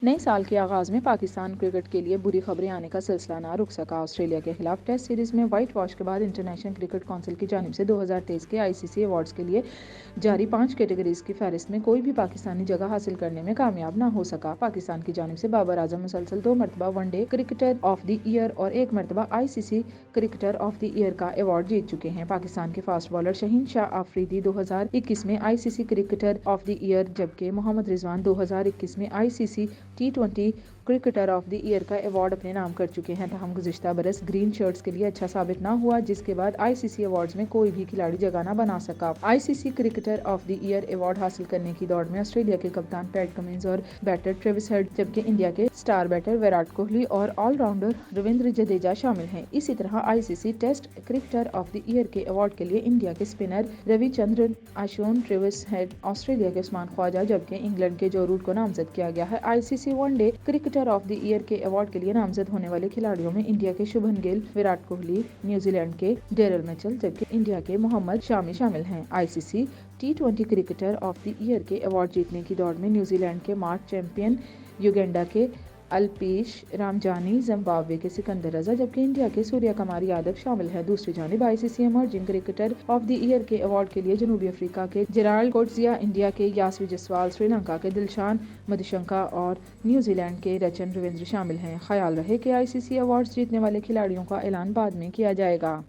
نئے سال کے آغاز میں پاکستان کرکٹ کے لیے بری خبریں آنے کا سلسلہ نہ رک سکا۔ آسٹریلیا کے خلاف ٹیسٹ سیریز میں وائٹ واش کے بعد انٹرنیشنل کرکٹ کونسل کی جانب سے 2023 کے ICC ایوارڈز کے لیے جاری 5 کیٹیگریز کی فہرست میں کوئی بھی پاکستانی جگہ حاصل کرنے میں کامیاب نہ ہو سکا۔ پاکستان کی جانب سے بابر اعظم مسلسل 2 مرتبہ one day cricketer of the year اور 1 مرتبہ ICC cricketer of the year کا ایوارڈ جیت چکے ہیں۔ پاکستان کے فاسٹ بالر شہین شاہ آفریدی 2021 میں ICC cricketer of the year جبکہ محمد رضوان 2021 میں ICC T20 cricketer of the year کا ایوارڈ اپنے نام کر چکے ہیں۔ تاہم گزشتہ برس گرین شرٹس کے لیے اچھا ثابت نہ ہوا، جس کے بعد ICC ایوارڈز میں کوئی بھی کھلاڑی جگہ نہ بنا سکا۔ ICC cricketer of the year award حاصل کرنے کی دوڑ میں آسٹریلیا کے کپتان پیٹ کمنز اور بیٹر ٹریوس ہیڈ جبکہ انڈیا کے سٹار بیٹر ویرات کوہلی اور آل راؤنڈر رویندر جڈیجا شامل ہیں۔ اسی طرح ICC test cricketer of the year کے ایوارڈ کے لیے انڈیا کے spinner Ravichandran Ashwin, Travis Head, Australia کے عثمان خواجہ جبکہ انگلینڈ کے جو روٹ کو نامزد کیا گیا ہے۔ ICC one day cricketer of the year کے ایوارڈ کے لیے نامزد ہونے والے کھلاڑیوں میں انڈیا کے شبھمن گل، ویرات کوہلی، نیوزی لینڈ کے ڈیرل میچل جبکہ انڈیا کے محمد شامی شامل ہیں۔ ICC T20 cricketer of the year کے ایوارڈ جیتنے کی دوڑ میں نیوزی لینڈ کے مارک چیمپئن، یوگینڈا کے الپیش رامجانی، زمبابوے کے سکندر رضا جبکہ انڈیا کے سوریہ کمار یادو شامل ہیں۔ دوسری جانب ICC emerging cricketer of the year کے ایوارڈ کے لیے جنوبی افریقہ کے جیرالڈ کوٹزیا، انڈیا کے یاسوی جسوال، سری لنکا کے دلشان مدوشنکا اور نیوزی لینڈ کے رچن رویندر شامل ہیں۔ خیال رہے کہ ICC ایوارڈز جیتنے والے کھلاڑیوں کا اعلان بعد میں کیا جائے گا۔